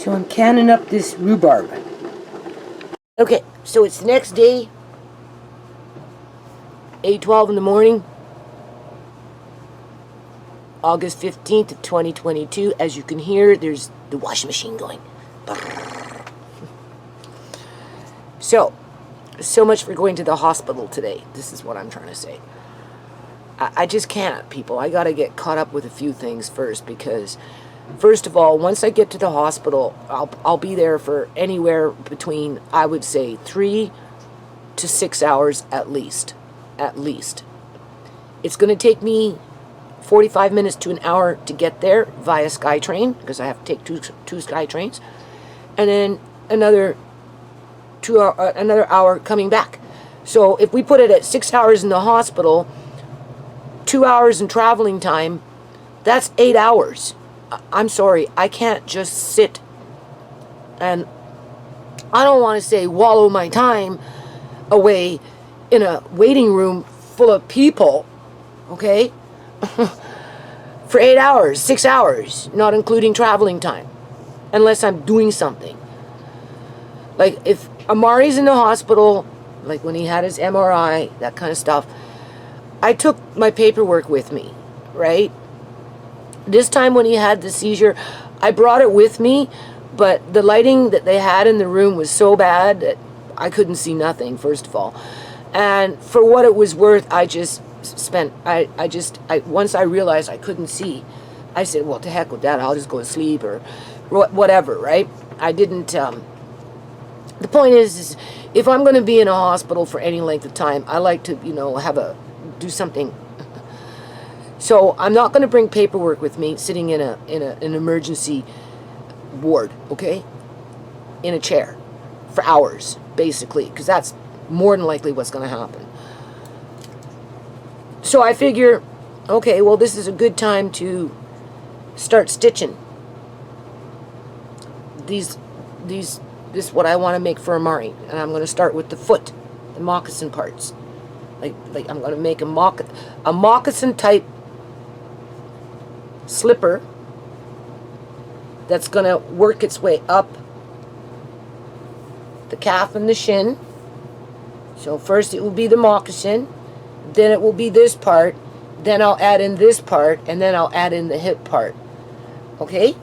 So I'm canning up this rhubarb. Okay, so it's the next day, 8:12 in the morning, August 15th of 2022. As you can hear, there's the washing machine going. So much for going to the hospital today. This is what I'm trying to say. I just can't, people. I got to get caught up with a few things first, because first of all, once I get to the hospital, I'll be there for anywhere between, I would say, 3 to 6 hours at least. At least. It's going to take me 45 minutes to an hour to get there via SkyTrain, because I have to take two SkyTrains, and then another hour coming back. So if we put it at 6 hours in the hospital, 2 hours in traveling time, that's 8 hours. I'm sorry, I can't just sit and, I don't want to say wallow my time away in a waiting room full of people, okay? For 8 hours, 6 hours, not including traveling time, unless I'm doing something. Like if Amari's in the hospital, like when he had his MRI, that kind of stuff, I took my paperwork with me, right? This time when he had the seizure, I brought it with me, but the lighting that they had in the room was so bad that I couldn't see nothing, first of all. And for what it was worth, I just spent, once I realized I couldn't see, I said, well, to heck with that, I'll just go to sleep or whatever, right? I didn't, the point is if I'm going to be in a hospital for any length of time, I like to, do something. So I'm not going to bring paperwork with me sitting in an emergency ward, okay? In a chair for hours, basically, because that's more than likely what's going to happen. So I figure, okay, well, this is a good time to start stitching. This is what I want to make for Amari, and I'm going to start with the foot, the moccasin parts. Like I'm going to make a moccasin type slipper that's going to work its way up the calf and the shin. So first it will be the moccasin, then it will be this part, then I'll add in this part, and then I'll add in the hip part. Okay?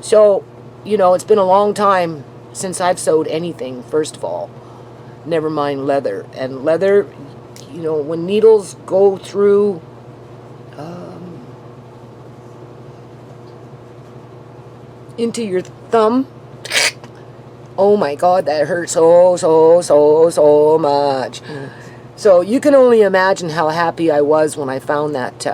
So, it's been a long time since I've sewed anything, first of all. Never mind leather. And leather, when needles go through into your thumb, oh my God, that hurts so much. So you can only imagine how happy I was when I found that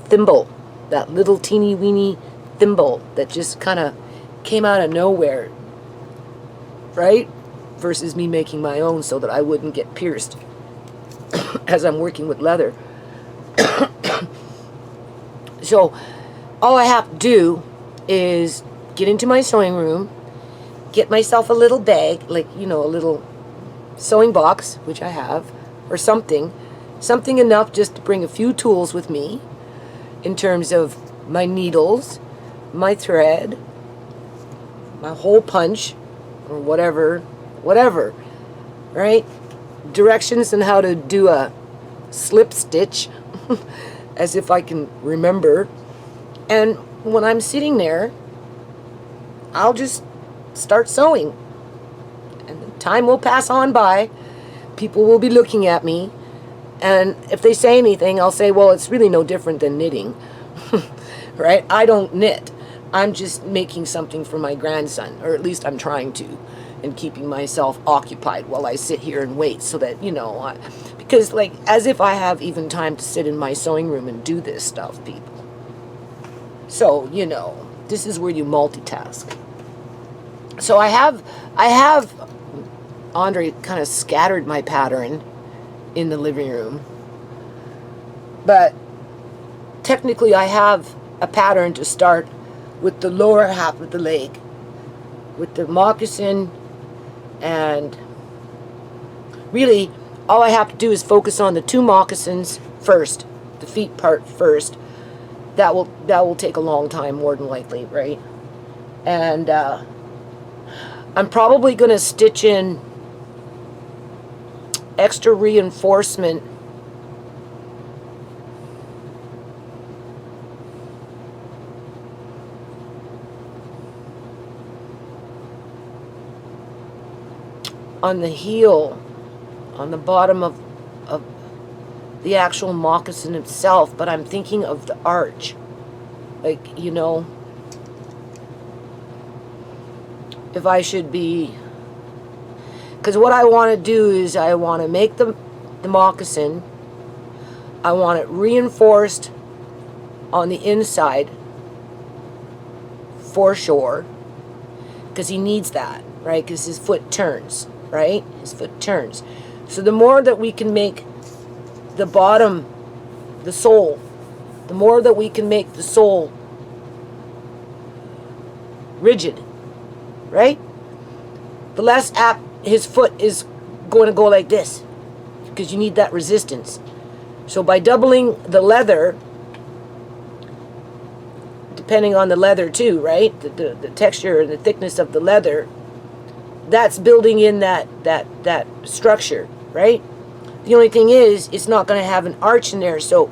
thimble, that little teeny weeny thimble that just kind of came out of nowhere, right? Versus me making my own so that I wouldn't get pierced as I'm working with leather. So all I have to do is get into my sewing room, get myself a little bag, like, a little sewing box, which I have, or something enough just to bring a few tools with me in terms of my needles, my thread, my hole punch, or whatever, right? Directions on how to do a slip stitch, as if I can remember. And when I'm sitting there, I'll just start sewing. And time will pass on by. People will be looking at me. And if they say anything, I'll say, well, it's really no different than knitting. Right? I don't knit. I'm just making something for my grandson. Or at least I'm trying to. And keeping myself occupied while I sit here and wait. So that, because as if I have even time to sit in my sewing room and do this stuff, people. So, this is where you multitask. So I have Andre kind of scattered my pattern in the living room. But technically I have a pattern to start with the lower half of the leg, with the moccasin, and really all I have to do is focus on the two moccasins first, the feet part first. That will take a long time, more than likely, right? And I'm probably going to stitch in extra reinforcement on the heel, on the bottom of the actual moccasin itself, but I'm thinking of the arch. Like, you know, if I should be, because what I want to do is I want to make the moccasin, I want it reinforced on the inside for sure, because he needs that, right? Because his foot turns, right? His foot turns. So the more that we can make the bottom, the sole, the more that we can make the sole rigid, right? The less apt his foot is going to go like this, because you need that resistance. So by doubling the leather, depending on the leather too, right? The texture and the thickness of the leather, that's building in that structure, right? The only thing is, it's not going to have an arch in there. So,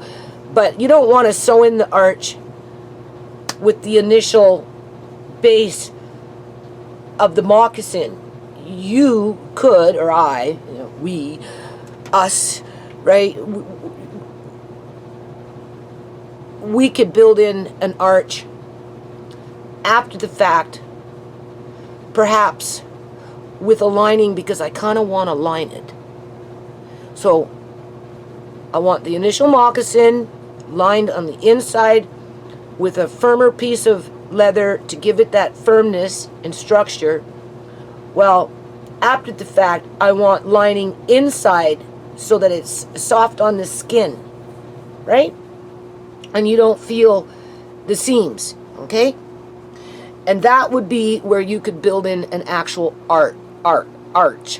but you don't want to sew in the arch with the initial base of the moccasin. You could, or I, you know, we, us, right? We could build in an arch after the fact, perhaps with a lining, because I kind of want to line it. So I want the initial moccasin lined on the inside with a firmer piece of leather to give it that firmness and structure. Well, after the fact, I want lining inside so that it's soft on the skin, right? And you don't feel the seams, okay? And that would be where you could build in an actual arch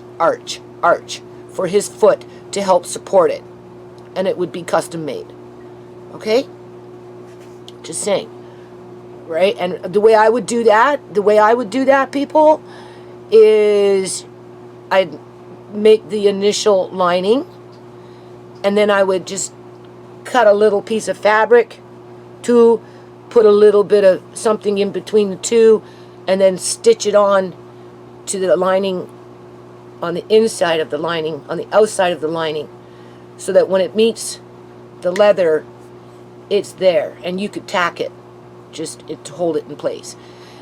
for his foot to help support it. And it would be custom made, okay? Just saying, right? And the way I would do that, people, is I'd make the initial lining, and then I would just cut a little piece of fabric to put a little bit of something in between the two, and then stitch it on to the lining on the inside of the lining, on the outside of the lining, so that when it meets the leather, it's there, and you could tack it just to hold it in place.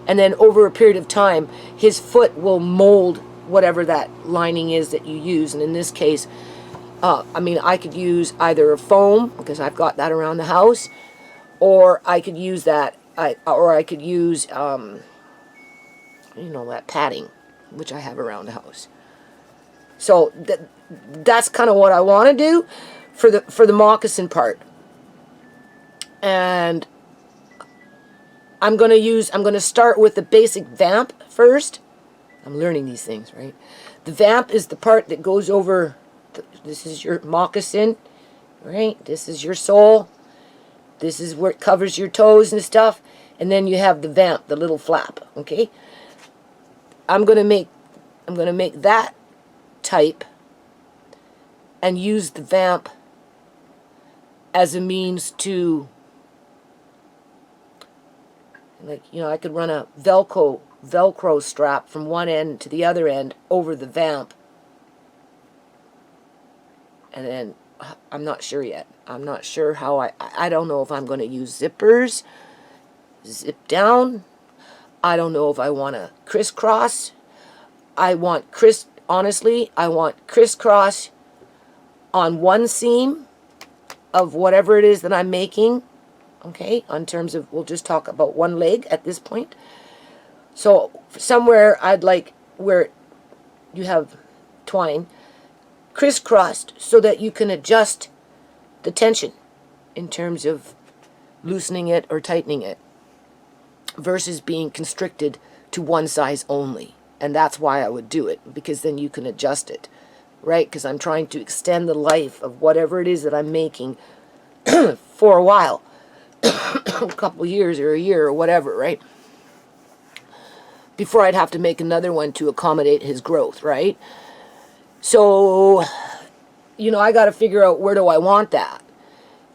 And then over a period of time, his foot will mold whatever that lining is that you use. And in this case, I mean, I could use either a foam, because I've got that around the house, or I could use that, or I could use, you know, that padding, which I have around the house. So that's kind of what I want to do for the moccasin part. And I'm going to start with the basic vamp first. I'm learning these things, right? The vamp is the part that goes over, this is your moccasin, right? This is your sole. This is where it covers your toes and stuff. And then you have the vamp, the little flap, okay? I'm going to make that type and use the vamp as a means to, like, you know, I could run a Velcro strap from one end to the other end over the vamp. And then, I'm not sure yet. I'm not sure how I don't know if I'm going to use zippers, zip down. I don't know if I want to crisscross. Honestly, I want crisscross on one seam of whatever it is that I'm making. Okay, on terms of, we'll just talk about one leg at this point. So somewhere I'd like where you have twine crisscrossed so that you can adjust the tension in terms of loosening it or tightening it versus being constricted to one size only. And that's why I would do it, because then you can adjust it, right? Because I'm trying to extend the life of whatever it is that I'm making for a while. A couple years or a year or whatever, right? before I'd have to make another one to accommodate his growth, right? So, you know, I got to figure out where do I want that.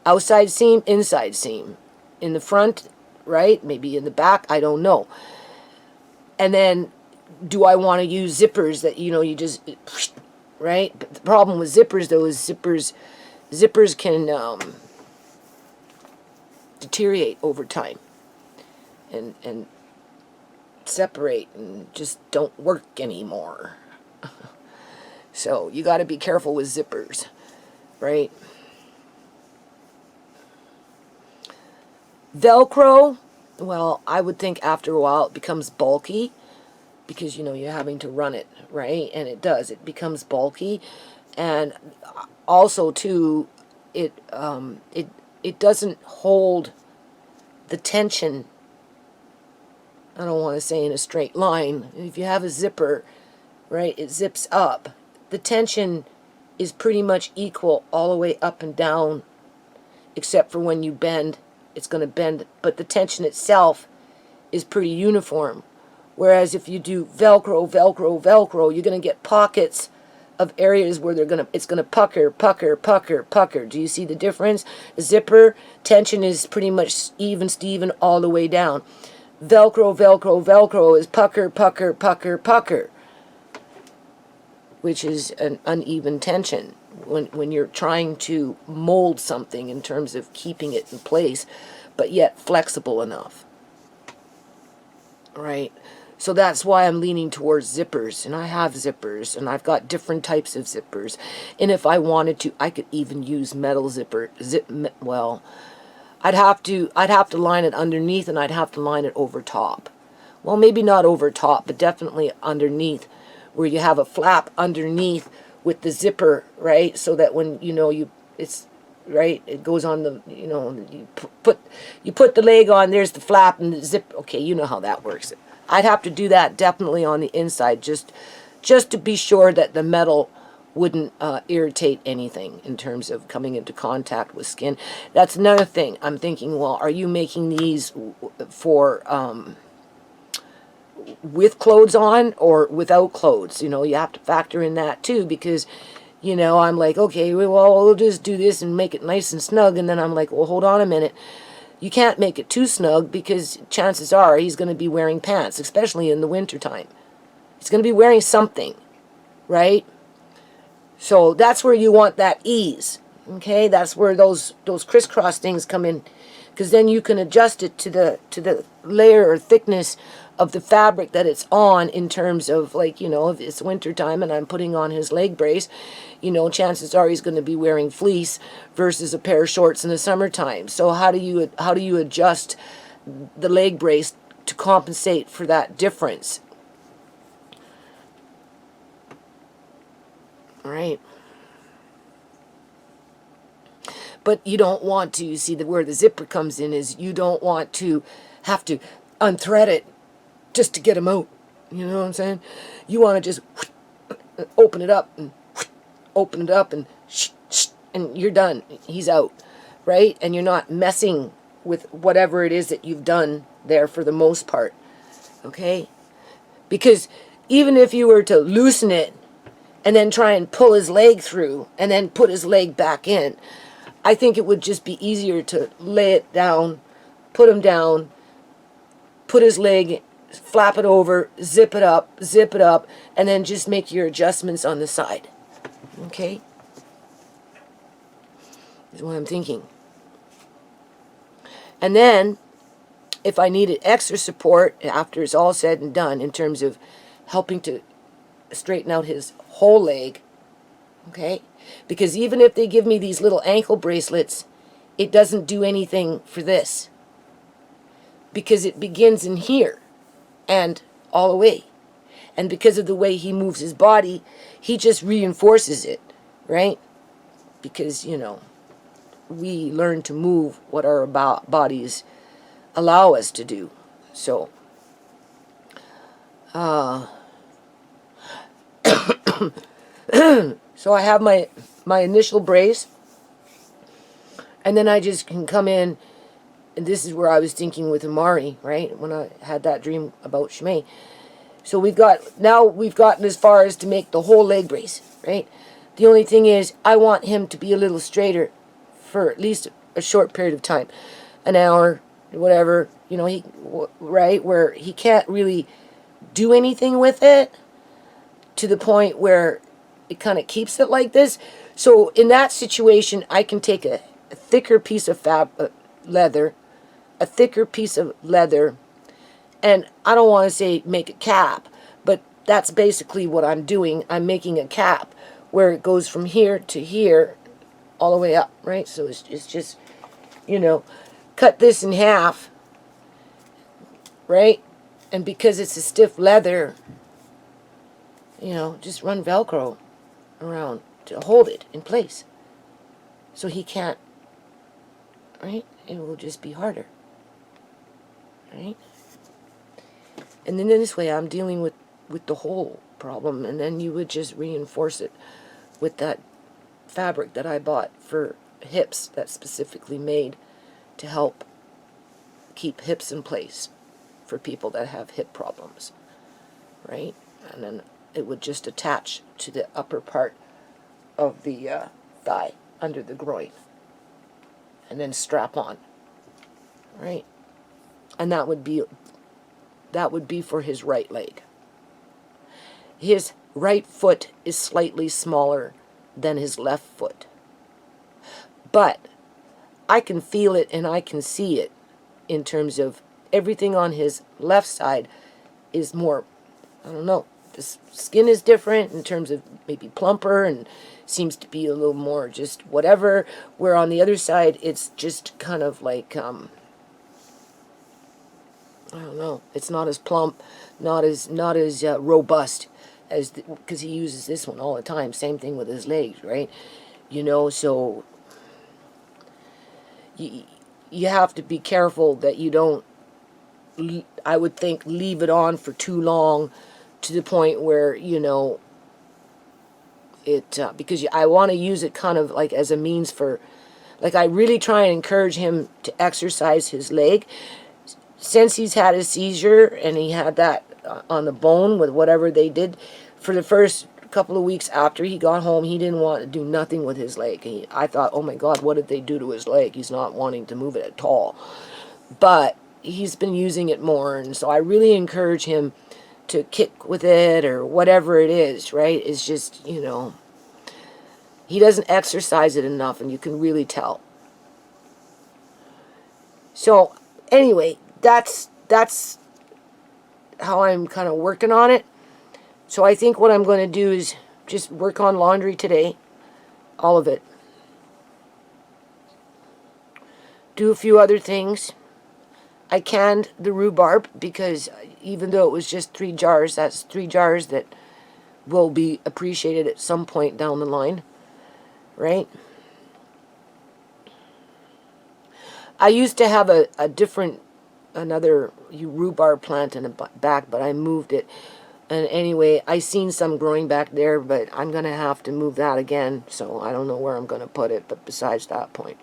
Outside seam, inside seam. In the front, right? Maybe in the back, I don't know. And then, do I want to use zippers that, you know, you just, right? But the problem with zippers, though, is zippers can deteriorate over time and separate and just don't work anymore. So you got to be careful with zippers, right? Velcro, well, I would think after a while it becomes bulky because, you know, you're having to run it, right? And it does. It becomes bulky. And also, too, it doesn't hold the tension, I don't want to say in a straight line. If you have a zipper, right, it zips up. The tension is pretty much equal all the way up and down, except for when you bend, it's going to bend. But the tension itself is pretty uniform. Whereas if you do Velcro, Velcro, Velcro, you're going to get pockets of areas where it's going to pucker, pucker, pucker, pucker. Do you see the difference? Zipper, tension is pretty much even Steven all the way down. Velcro, Velcro, Velcro is pucker, pucker, pucker, pucker, which is an uneven tension when you're trying to mold something in terms of keeping it in place, but yet flexible enough, right? So that's why I'm leaning towards zippers, and I have zippers, and I've got different types of zippers, and if I wanted to, I could even use metal zipper. Well, I'd have to line it underneath, and I'd have to line it over top. Well, maybe not over top, but definitely underneath, where you have a flap underneath with the zipper, right? So that when, you know, it's right, it goes on the, you know, you put the leg on, there's the flap and the zip. Okay, you know how that works. I'd have to do that definitely on the inside, just to be sure that the metal wouldn't irritate anything in terms of coming into contact with skin. That's another thing. I'm thinking, well, are you making these for with clothes on or without clothes? You know, you have to factor in that too, because, you know, I'm like, okay, well, we'll just do this and make it nice and snug, and then I'm like, well, hold on a minute. You can't make it too snug because chances are he's going to be wearing pants, especially in the wintertime. He's going to be wearing something, right? So that's where you want that ease, okay? That's where those crisscross things come in, because then you can adjust it to the layer or thickness of the fabric that it's on, in terms of, like, you know, if it's wintertime and I'm putting on his leg brace, you know, chances are he's going to be wearing fleece versus a pair of shorts in the summertime. So how do you adjust the leg brace to compensate for that difference? Right. But you don't want to, you see, where the zipper comes in is you don't want to have to unthread it just to get him out. You know what I'm saying? You want to just open it up and open it up and you're done. He's out, right? And you're not messing with whatever it is that you've done there for the most part, okay? Because even if you were to loosen it and then try and pull his leg through and then put his leg back in, I think it would just be easier to lay it down, put him down, put his leg, flap it over, zip it up, and then just make your adjustments on the side. Okay? Is what I'm thinking. And then, if I needed extra support after it's all said and done, in terms of helping to straighten out his whole leg, okay? Because even if they give me these little ankle bracelets, it doesn't do anything for this, because it begins in here and all the way. And because of the way he moves his body, he just reinforces it, right? Because, you know, we learn to move what our bodies allow us to do. So, so I have my initial brace, and then I just can come in, and this is where I was thinking with Amari, right? When I had that dream about SHAMAY, So now we've gotten as far as to make the whole leg brace, right? The only thing is, I want him to be a little straighter for at least a short period of time, an hour, whatever, you know, right, where he can't really do anything with it to the point where it kind of keeps it like this. So in that situation, I can take a thicker piece of leather, a thicker piece of leather, and I don't want to say make a cap, but that's basically what I'm doing. I'm making a cap where it goes from here to here, all the way up, right? So it's just, you know, cut this in half, right? And because it's a stiff leather, you know, just run Velcro around to hold it in place. So he can't, right? It will just be harder, right? And then this way I'm dealing with the whole problem, and then you would just reinforce it with that fabric that I bought for hips that's specifically made to help keep hips in place for people that have hip problems, right? And then it would just attach to the upper part of the thigh under the groin and then strap on, right? And that would be for his right leg. His right foot is slightly smaller than his left foot, but I can feel it and I can see it in terms of everything on his left side is more, I don't know, the skin is different in terms of maybe plumper and seems to be a little more just whatever, where on the other side it's just kind of like, I don't know, it's not as plump, not as robust as, because he uses this one all the time. Same thing with his legs, right? You know, so you have to be careful that you don't, I would think, leave it on for too long to the point where, you know, it, because I want to use it kind of like as a means for, like I really try and encourage him to exercise his leg. Since he's had a seizure and he had that on the bone with whatever they did, for the first couple of weeks after he got home, he didn't want to do nothing with his leg. I thought, oh my God, what did they do to his leg? He's not wanting to move it at all. But he's been using it more, and so I really encourage him to kick with it or whatever it is, right? It's just, you know, he doesn't exercise it enough, and you can really tell. So anyway, that's how I'm kind of working on it. So I think what I'm going to do is just work on laundry today, all of it. Do a few other things. I canned the rhubarb because even though it was just 3 jars, that's 3 jars that will be appreciated at some point down the line, right? I used to have another rhubarb plant in the back, but I moved it. And anyway, I seen some growing back there, but I'm going to have to move that again, so I don't know where I'm going to put it, but besides that point,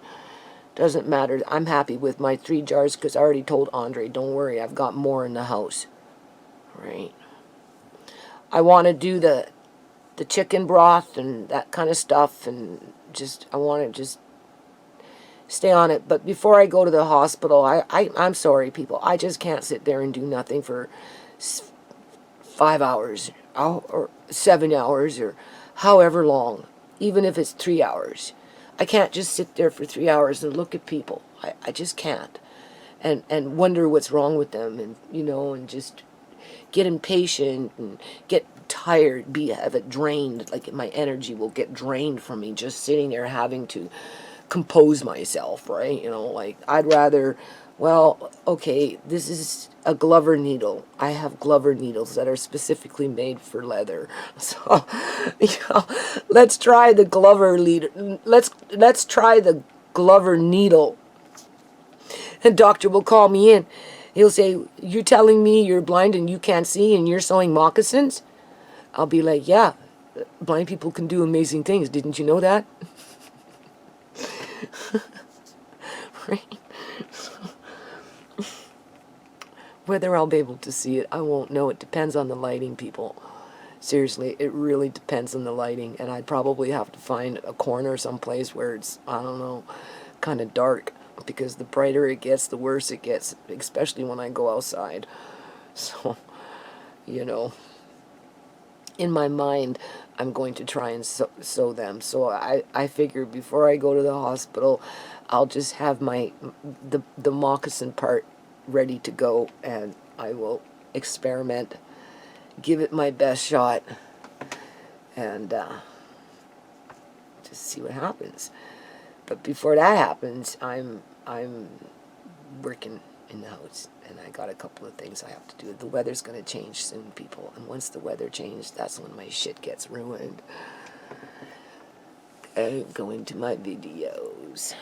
doesn't matter. I'm happy with my 3 jars because I already told Andre, don't worry, I've got more in the house, right? I want to do the chicken broth and that kind of stuff, and just, I want to just stay on it. But before I go to the hospital, I'm sorry, people, I just can't sit there and do nothing for 5 hours or 7 hours or however long, even if it's 3 hours. I can't just sit there for 3 hours and look at people. I just can't. And wonder what's wrong with them, and, you know, and just get impatient and get tired, have it drained, like my energy will get drained from me just sitting there having to compose myself, right? You know, like I'd rather, well, okay, this is a Glover needle. I have Glover needles that are specifically made for leather. So, you know, let's try the Glover needle. Let's try the Glover needle. And doctor will call me in. He'll say, "You're telling me you're blind and you can't see and you're sewing moccasins?" I'll be like, "Yeah, blind people can do amazing things. Didn't you know that?" Right? Whether I'll be able to see it, I won't know. It depends on the lighting, people. Seriously, it really depends on the lighting, and I'd probably have to find a corner someplace where it's, I don't know, kind of dark, because the brighter it gets, the worse it gets, especially when I go outside. So, you know, in my mind, I'm going to try and sew them. So I figure before I go to the hospital, I'll just have the moccasin part ready to go, and I will experiment, give it my best shot, and just see what happens. But before that happens, I'm working in the house, and I got a couple of things I have to do. The weather's going to change soon, people, and once the weather changes, that's when my shit gets ruined. I go into my videos.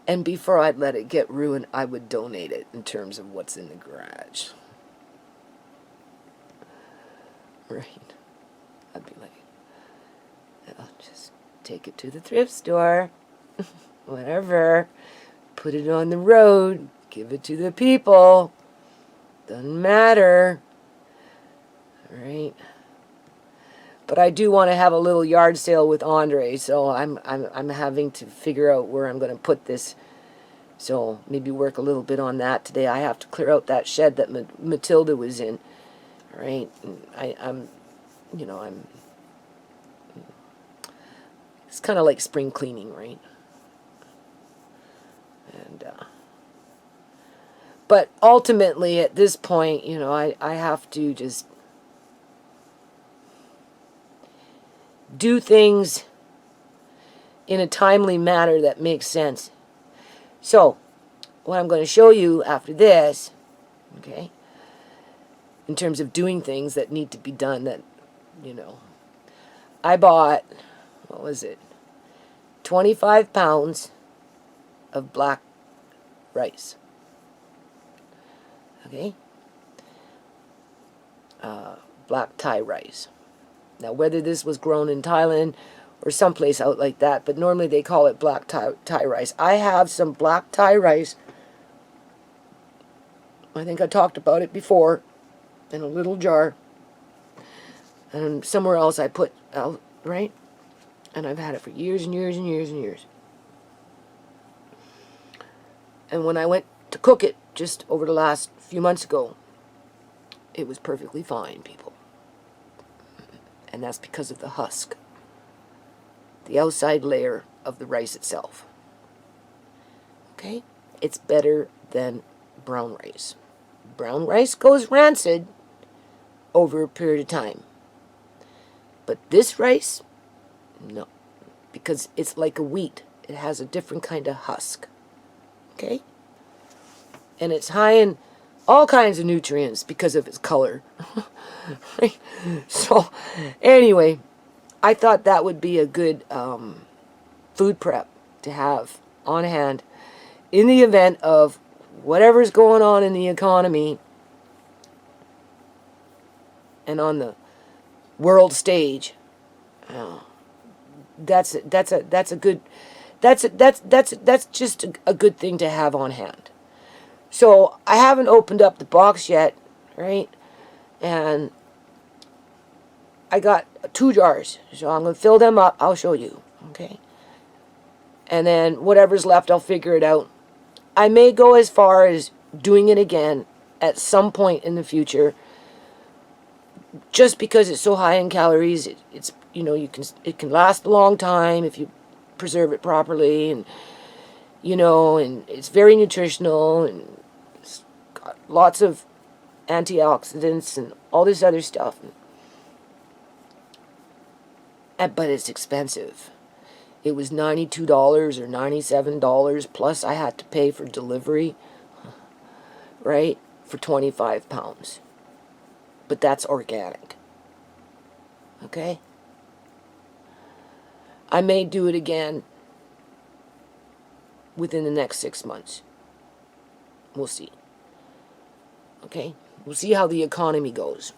And before I'd let it get ruined, I would donate it in terms of what's in the garage. Right. I'd be like, I'll just take it to the thrift store. Whatever. Put it on the road. Give it to the people. Doesn't matter. Alright. But I do want to have a little yard sale with Andre, so I'm having to figure out where I'm going to put this. So maybe work a little bit on that today. I have to clear out that shed that Matilda was in. All right, and I'm. It's kind of like spring cleaning, right? And but ultimately, at this point, I have to just do things in a timely manner that makes sense. So, what I'm going to show you after this, okay, in terms of doing things that need to be done, that, I bought, what was it, 25 pounds of black rice, okay, black Thai rice. Now, whether this was grown in Thailand or someplace out like that, but normally they call it black Thai rice. I have some black Thai rice. I think I talked about it before, in a little jar. And somewhere else I put out, right? And I've had it for years and years and years and years. And when I went to cook it just over the last few months ago, it was perfectly fine, people. And that's because of the husk. The outside layer of the rice itself. Okay? It's better than brown rice. Brown rice goes rancid over a period of time. But this rice, no. Because it's like a wheat. It has a different kind of husk. Okay? And it's high in all kinds of nutrients because of its color. Right? So, anyway, I thought that would be a good food prep to have on hand in the event of whatever's going on in the economy and on the world stage. That's just a good thing to have on hand. So I haven't opened up the box yet, right? And I got 2 jars, so I'm going to fill them up. I'll show you, okay? And then whatever's left, I'll figure it out. I may go as far as doing it again at some point in the future, just because it's so high in calories. It's it can last a long time if you preserve it properly, and and it's very nutritional, and it's got lots of antioxidants and all this other stuff. But it's expensive. It was $92 or $97, plus I had to pay for delivery, right, for 25 pounds. But that's organic. Okay? I may do it again within the next 6 months. We'll see. Okay? We'll see how the economy goes.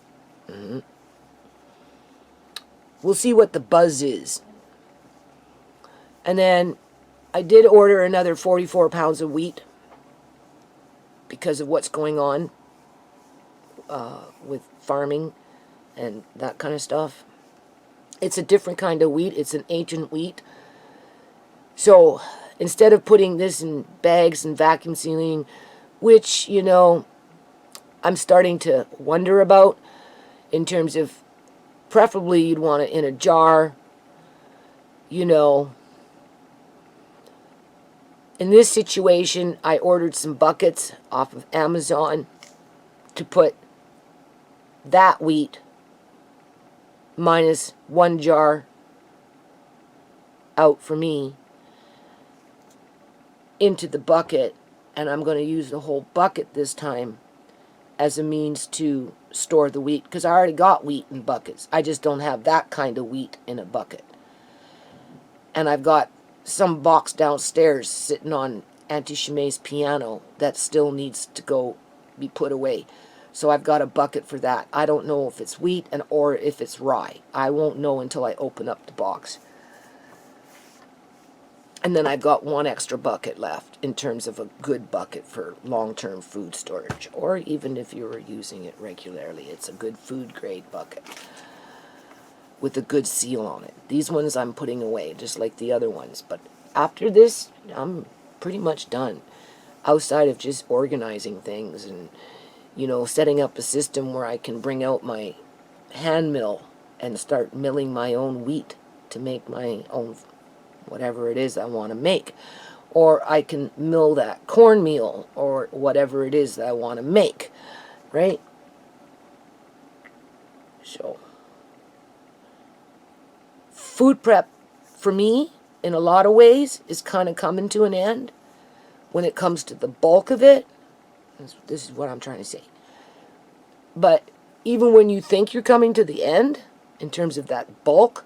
We'll see what the buzz is. And then I did order another 44 pounds of wheat because of what's going on with farming and that kind of stuff. It's a different kind of wheat. It's an ancient wheat. So instead of putting this in bags and vacuum sealing, which, you know, I'm starting to wonder about in terms of preferably you'd want it in a jar, you know. In this situation, I ordered some buckets off of Amazon to put that wheat minus one jar out for me into the bucket, and I'm going to use the whole bucket this time as a means to store the wheat, because I already got wheat in buckets. I just don't have that kind of wheat in a bucket. And I've got some box downstairs sitting on Auntie Shamay's piano that still needs to go be put away. So I've got a bucket for that. I don't know if it's wheat or if it's rye. I won't know until I open up the box. And then I've got one extra bucket left in terms of a good bucket for long-term food storage. Or even if you were using it regularly, it's a good food grade bucket with a good seal on it. These ones I'm putting away, just like the other ones. But after this, I'm pretty much done. Outside of just organizing things and, you know, setting up a system where I can bring out my hand mill and start milling my own wheat to make my own whatever it is I want to make. Or I can mill that cornmeal or whatever it is that I want to make, right? So food prep for me in a lot of ways is kind of coming to an end. When it comes to the bulk of it, this is what I'm trying to say. But even when you think you're coming to the end, in terms of that bulk,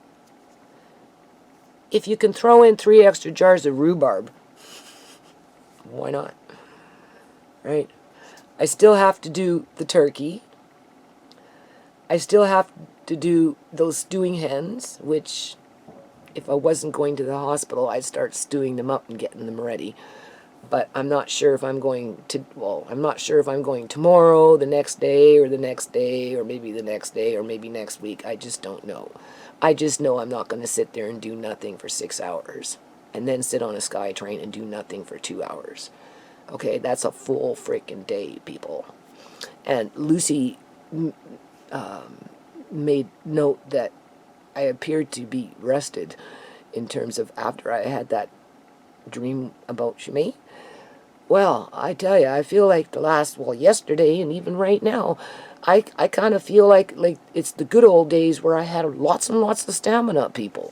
if you can throw in 3 extra jars of rhubarb, why not? Right? I still have to do the turkey. I still have to do those stewing hens, which if I wasn't going to the hospital, I'd start stewing them up and getting them ready. But I'm not sure if I'm going to, well, I'm not sure if I'm going tomorrow, the next day, or the next day, or maybe the next day, or maybe next week. I just don't know. I just know I'm not going to sit there and do nothing for 6 hours, and then sit on a SkyTrain and do nothing for 2 hours. Okay, that's a full freaking day, people. And Lucy made note that I appeared to be rested in terms of after I had that dream about SHAMAY. Well, I tell you, I feel like yesterday and even right now, I kind of feel like it's the good old days where I had lots and lots of stamina, people.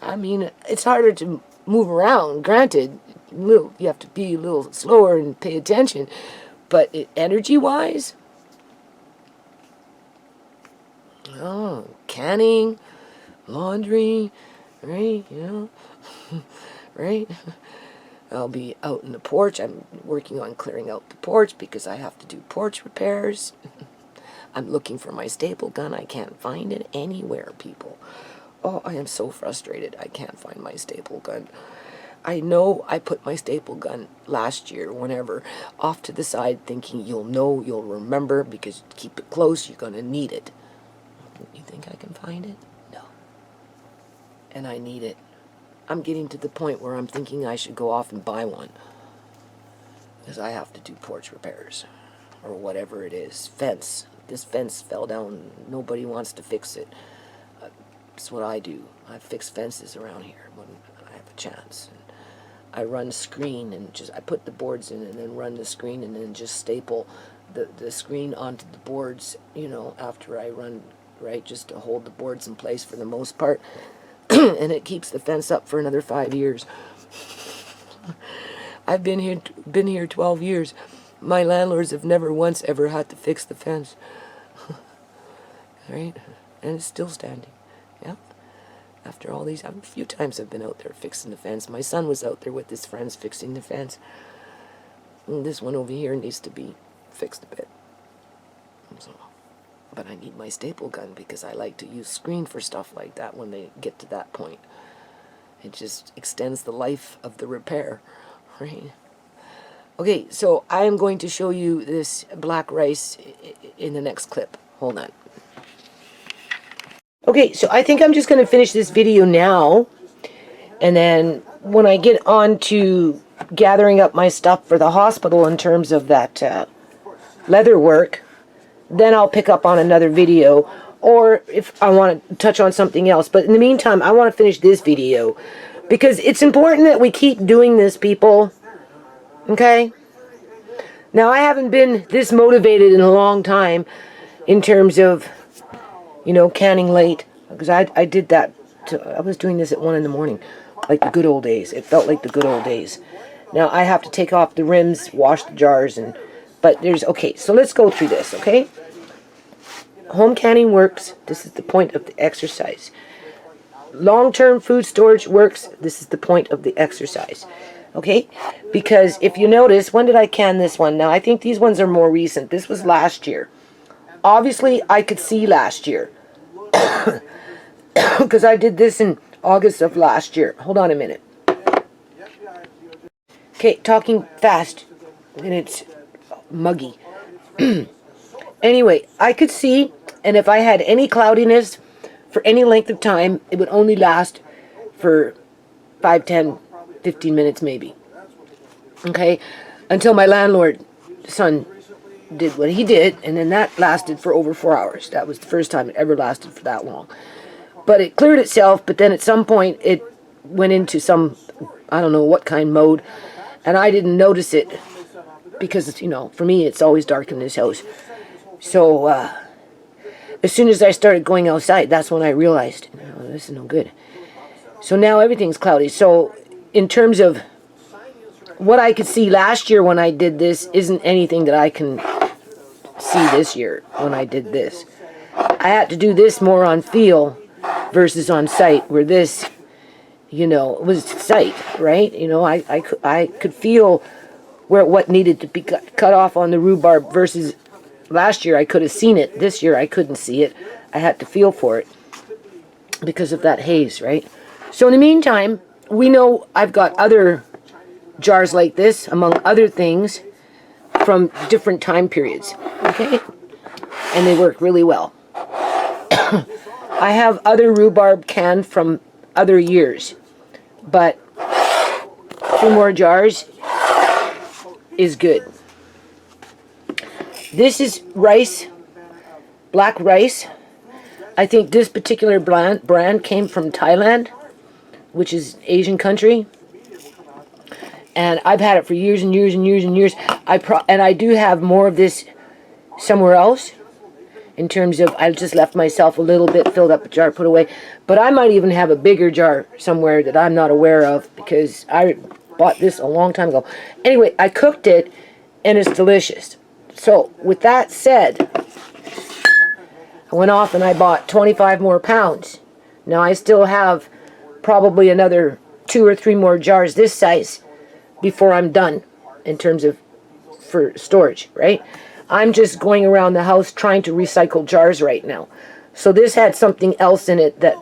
I mean, it's harder to move around, granted, you have to be a little slower and pay attention, but energy-wise, canning, laundry, right, you know, right? I'll be out in the porch. I'm working on clearing out the porch because I have to do porch repairs. I'm looking for my staple gun. I can't find it anywhere, people. Oh, I am so frustrated. I can't find my staple gun. I know I put my staple gun last year, whenever, off to the side thinking you'll remember because keep it close, you're going to need it. You think I can find it? No. And I need it. I'm getting to the point where I'm thinking I should go off and buy one. Because I have to do porch repairs. Or whatever it is. Fence. This fence fell down. Nobody wants to fix it. That's what I do. I fix fences around here when I have a chance. And I run screen and I put the boards in and then run the screen and then just staple the screen onto the boards, you know, after I run, right, just to hold the boards in place for the most part. And it keeps the fence up for another 5 years. I've been here 12 years. My landlords have never once ever had to fix the fence. Right? And it's still standing. Yeah. After all these, a few times I've been out there fixing the fence. My son was out there with his friends fixing the fence. And this one over here needs to be fixed a bit. So, but I need my staple gun because I like to use screen for stuff like that when they get to that point. It just extends the life of the repair, right? Okay, so I am going to show you this black rice in the next clip. Hold on. Okay, so I think I'm just going to finish this video now, and then when I get on to gathering up my stuff for the hospital in terms of that leather work, then I'll pick up on another video, or if I want to touch on something else. But in the meantime, I want to finish this video, because it's important that we keep doing this, people. Okay? Now, I haven't been this motivated in a long time in terms of, you know, canning late, because I did that. I was doing this at 1 in the morning, like the good old days. It felt like the good old days. Now, I have to take off the rims, wash the jars, but there's, okay, so let's go through this, okay? Home canning works. This is the point of the exercise. Long-term food storage works. This is the point of the exercise. Okay? Because if you notice, when did I can this one? Now, I think these ones are more recent. This was last year. Obviously, I could see last year. Because I did this in August of last year. Hold on a minute. Okay, talking fast. And it's muggy. Anyway, I could see, and if I had any cloudiness for any length of time, it would only last for 5, 10, 15 minutes maybe. Okay? Until my landlord son did what he did, and then that lasted for over 4 hours. That was the first time it ever lasted for that long. But it cleared itself, but then at some point it went into some, I don't know what kind mode, and I didn't notice it because, you know, for me it's always dark in this house. So, as soon as I started going outside, that's when I realized, oh, this is no good. So now everything's cloudy. So in terms of what I could see last year when I did this isn't anything that I can see this year when I did this. I had to do this more on feel versus on sight, where this, you know, was sight, right? You know, I could feel where what needed to be cut off on the rhubarb versus last year I could have seen it. This year I couldn't see it. I had to feel for it because of that haze, right? So in the meantime, we know I've got other jars like this, among other things, from different time periods, okay? And they work really well. I have other rhubarb canned from other years, but 2 more jars is good. This is rice, black rice. I think this particular brand came from Thailand, which is Asian country. And I've had it for years and years and years and years. And I do have more of this somewhere else. In terms of, I just left myself a little bit, filled up a jar, put away. But I might even have a bigger jar somewhere that I'm not aware of, because I bought this a long time ago. Anyway, I cooked it, and it's delicious. So, with that said, I went off and I bought 25 more pounds. Now, I still have probably another 2 or 3 more jars this size before I'm done in terms of for storage, right? I'm just going around the house trying to recycle jars right now. So this had something else in it that,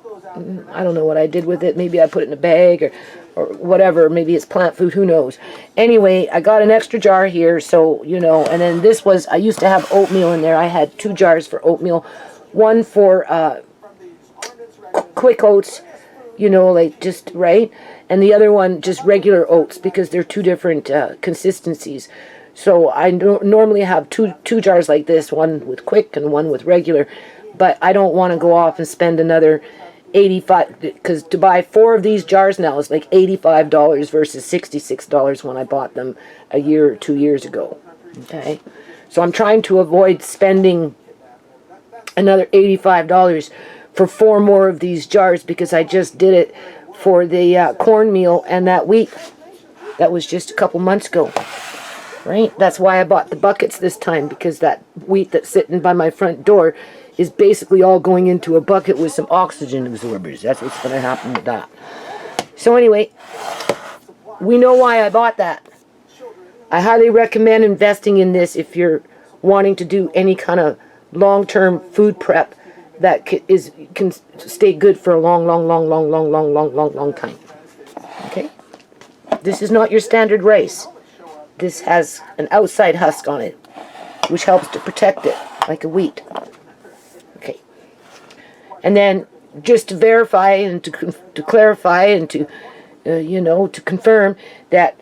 I don't know what I did with it. Maybe I put it in a bag or whatever. Maybe it's plant food, who knows. Anyway, I got an extra jar here, so, you know, and then this was, I used to have oatmeal in there. I had 2 jars for oatmeal. One for quick oats, you know, like just, right? And the other one, just regular oats, because they're 2 different consistencies. So I normally have two jars like this, one with quick and one with regular. But I don't want to go off and spend another $85, because to buy 4 of these jars now is like $85 versus $66 when I bought them a year or 2 years ago. Okay, so I'm trying to avoid spending another $85 for 4 more of these jars, because I just did it for the cornmeal and that wheat. That was just a couple months ago. Right? That's why I bought the buckets this time, because that wheat that's sitting by my front door is basically all going into a bucket with some oxygen absorbers. That's what's going to happen with that. So anyway, we know why I bought that. I highly recommend investing in this if you're wanting to do any kind of long-term food prep that can stay good for a long time. This is not your standard rice. This has an outside husk on it, which helps to protect it, like a wheat. Okay. And then, just to verify and to clarify and to, to confirm that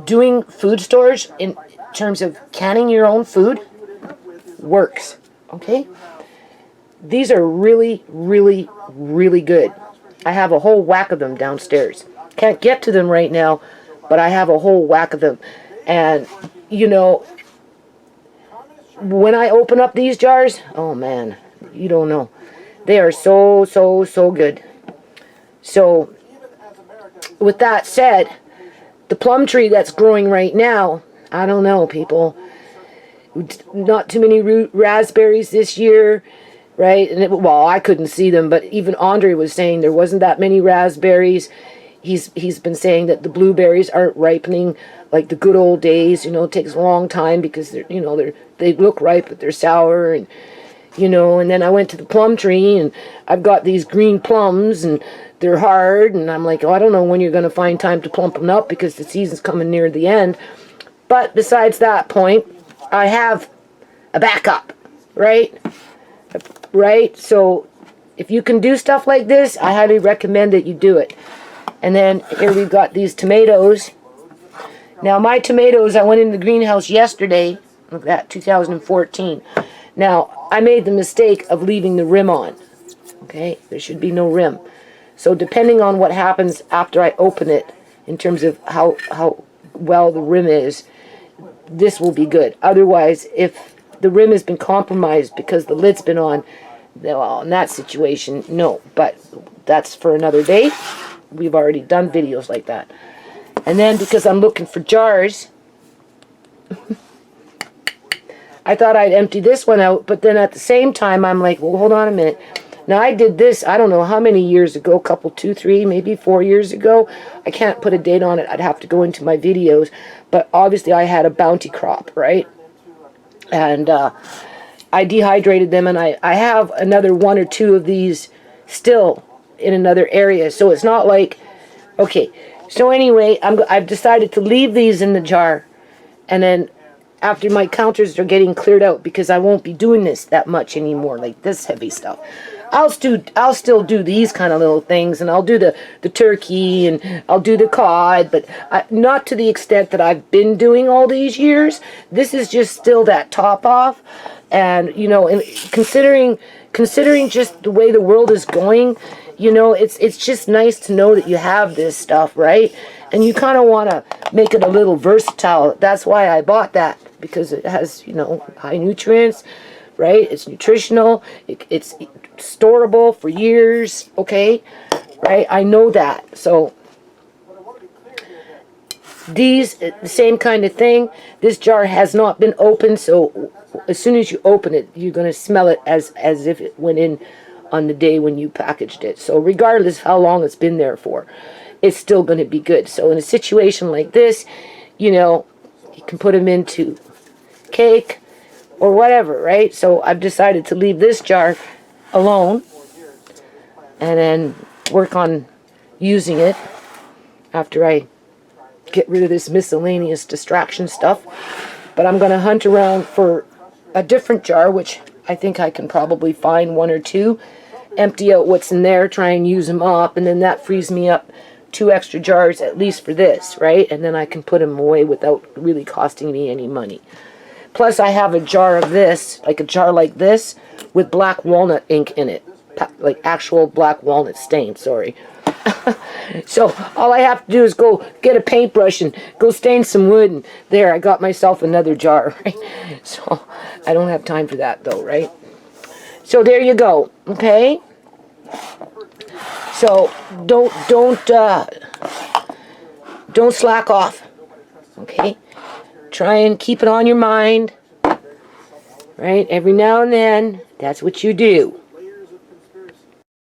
doing food storage in terms of canning your own food works. Okay? These are really, really, really good. I have a whole whack of them downstairs. Can't get to them right now, but I have a whole whack of them. And, when I open up these jars, oh man, you don't know. They are so, so, so good. So, with that said, the plum tree that's growing right now, I don't know, people. Not too many raspberries this year. Right? And well, I couldn't see them, but even Andre was saying there wasn't that many raspberries. He's been saying that the blueberries aren't ripening like the good old days. It takes a long time because they look ripe, but they're sour, and and then I went to the plum tree and I've got these green plums and they're hard, and I'm like, oh, I don't know when you're going to find time to plump them up because the season's coming near the end. But besides that point, I have a backup, right? Right? So if you can do stuff like this, I highly recommend that you do it. And then here we've got these tomatoes. Now my tomatoes, I went in the greenhouse yesterday. Look at that, 2014. Now I made the mistake of leaving the rim on. Okay? There should be no rim. So depending on what happens after I open it, in terms of how well the rim is, this will be good. Otherwise, if the rim has been compromised because the lid's been on, well, in that situation, no. But that's for another day. We've already done videos like that. And then because I'm looking for jars, I thought I'd empty this one out, but then at the same time, I'm like, well, hold on a minute. Now, I did this, I don't know how many years ago, couple, 2, 3, maybe 4 years ago. I can't put a date on it. I'd have to go into my videos. But obviously, I had a bounty crop, right? And I dehydrated them, and I have another 1 or 2 of these still in another area. So it's not like, okay. So anyway, I've decided to leave these in the jar, and then after my counters are getting cleared out, because I won't be doing this that much anymore, like this heavy stuff. I'll still do these kind of little things, and I'll do the turkey, and I'll do the cod, but not to the extent that I've been doing all these years. This is just still that top off, and and considering just the way the world is going, it's just nice to know that you have this stuff, right? And you kind of want to make it a little versatile. That's why I bought that, because it has high nutrients, right? It's nutritional. It's storable for years, okay? Right? I know that. So these, the same kind of thing. This jar has not been opened, so as soon as you open it, you're going to smell it as if it went in on the day when you packaged it. So regardless of how long it's been there for, it's still going to be good. So in a situation like this, you can put them into cake or whatever, right? So I've decided to leave this jar alone and then work on using it after I get rid of this miscellaneous distraction stuff. But I'm going to hunt around for a different jar, which I think I can probably find 1 or 2, empty out what's in there, try and use them up, and then that frees me up 2 extra jars at least for this, right? And then I can put them away without really costing me any money. Plus I have a jar of this, like a jar like this, with black walnut ink in it. Like actual black walnut stain, sorry. So all I have to do is go get a paintbrush and go stain some wood, and there, I got myself another jar, right? So I don't have time for that though, right? So there you go, okay? So don't slack off, okay? Try and keep it on your mind, right? Every now and then, that's what you do.